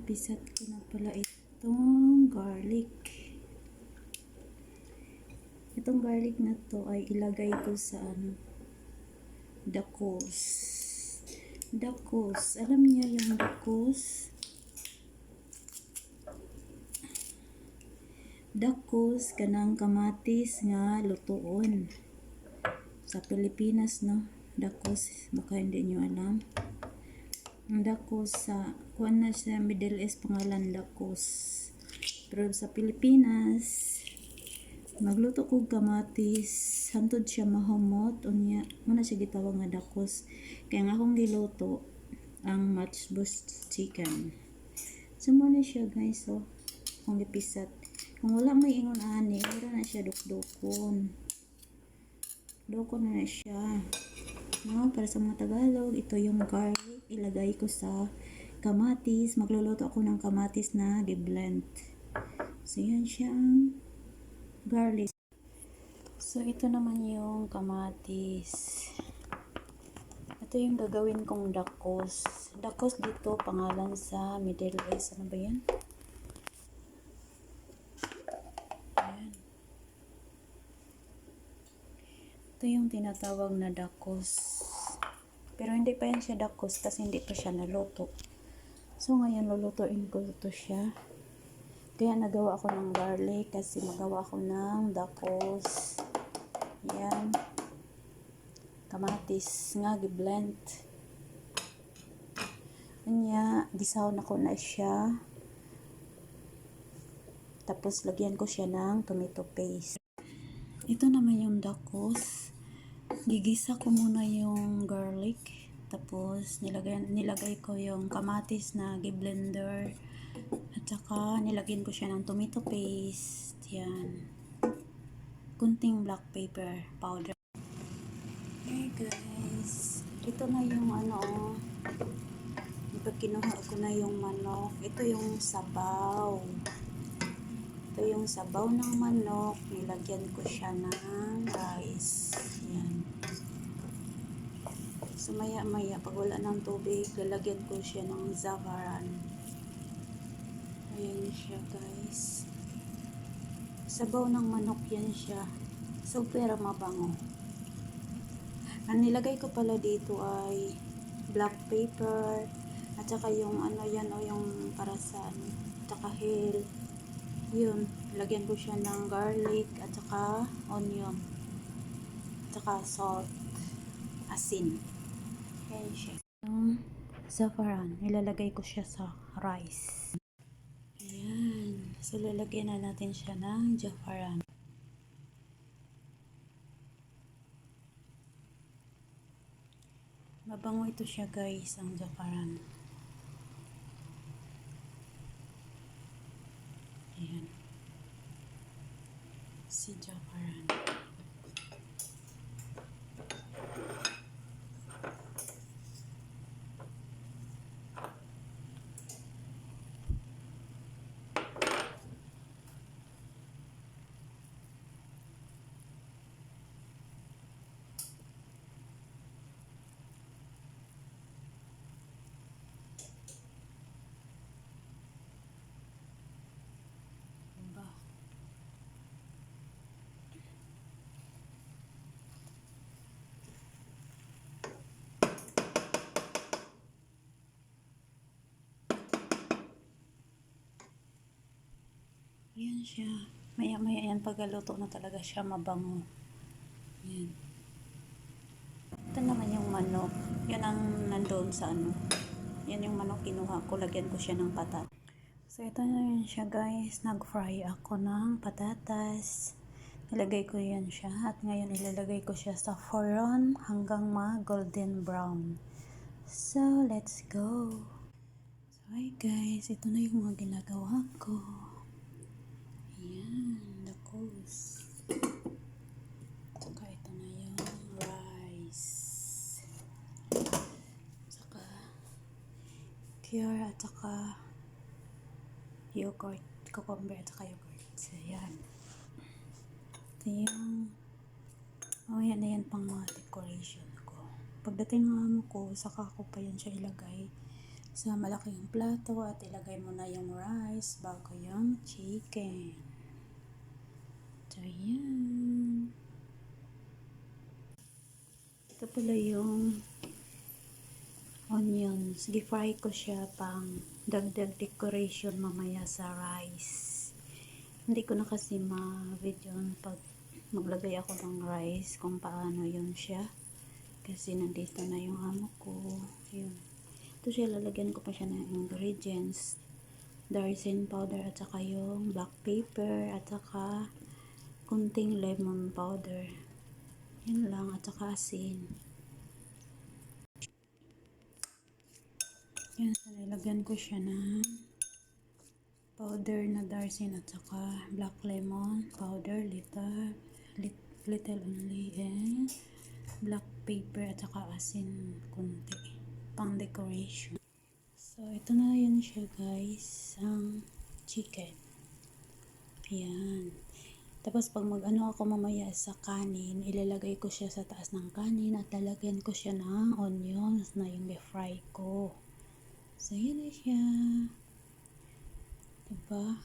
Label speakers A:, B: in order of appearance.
A: Gipisat ko na pala itong garlic. Itong garlic na to ay ilagay ko sa dakos. Dakos. Alam niyo yung dakos? Dakos kanang kamatis nga lutuon. Sa Pilipinas, no? Dakos. Baka hindi nyo alam. Ang dakos sa kuan na sa Middle East pangalan dakos. Pero sa Pilipinas, magluto kog kamatis, hantod siya mahumot unya muna siya gitawag nga dakos. Kaya nga akong giluto ang matchbox chicken. So muna siya guys, so kung gipisat. Kung wala may ingon ani, ira na siya dukdukon. Dukon na siya. No, para sa mga Tagalog, ito yung garlic. Ilagay ko sa kamatis. Magluluto ako ng kamatis na gi-blend. So, yan siyang garlic. So, ito naman yung kamatis. Ito yung gagawin kong dakos. Dakos dito, pangalan sa Middle East. Ano ba yan? Ayan. Ito yung tinatawag na dakos. Pero hindi pa yan siya dakos kasi hindi pa siya naluto. So, ngayon lulutuin ko ito siya. Kaya nagawa ako ng garlic kasi magawa ako ng dakos. Yan. Kamatis nga gi-blend. Kanya, gisawon ako na siya. Tapos, lagyan ko siya ng tomato paste. Ito naman yung dakos. Gigisa ko muna yung garlic. Tapos, nilagay ko yung kamatis na gi-blender. At saka, nilagyan ko siya ng tomato paste. Yan. Kunting black pepper powder. Okay guys. Ito na yung pag kinuha ko na yung manok. Ito yung sabaw. Ito yung sabaw ng manok. Nilagyan ko siya ng rice. Yan. So, maya-maya, pag wala ng tubig, lalagyan ko siya ng zafaran. Ayan siya, guys. Sabaw ng manok yan siya. So, pero mabango. Ang nilagay ko pala dito ay black pepper, at saka yung yung para sa tsaka hell. Yun, lagyan ko siya ng garlic, at saka onion, at saka salt, asin. Ayan siya. Yung saffron, ilalagay ko siya sa rice. Ayan. So, lalagyan na natin siya ng saffron. Mabango ito siya guys, ang saffron. Ayan. Si saffron. Ayan siya. Maya-maya yan, pagluto na talaga siya mabango. Ayan. Ito naman yung manok. Yan ang nandoon sa Yan yung manok kinuha ko. Lagyan ko siya ng patat. So, ito na yan siya guys. Nag-fry ako ng patatas. Nilagay ko yan siya. At ngayon ilalagay ko siya sa foron hanggang ma-golden brown. So, let's go. So, hi guys. Ito na yung mga ginagawa ko. Ayan, dakos. Saka ito na yung rice. Saka cure at saka yogurt, cucumber at saka yogurt. So, ayan. Ito yung yan na yan pang mga decoration ko. Pagdating ng ko, saka ko pa yan siya ilagay sa malaking plato at ilagay mo na yung rice bago yung chicken. So, yan. Ito pala yung onions. Gi-fry ko siya pang dagdag decoration mamaya sa rice. Hindi ko na kasi ma-video pag maglagay ako ng rice kung paano yun siya. Kasi nandito na yung amo ko. Yun. Ito siya, lalagyan ko pa siya ng ingredients. Darisen powder at saka yung black pepper at saka kunting lemon powder. Yun lang at saka asin. Yan, so nilagyan ko siya ng powder na darsin at saka black lemon powder, little only, and black pepper at saka asin kunti pang decoration. So ito na yun siya guys, ang chicken. Ayan. Tapos pag mag-ano ako mamaya sa kanin, ilalagay ko siya sa taas ng kanin at lalagyan ko siya ng onions na yung fry ko. So yun na siya. Diba?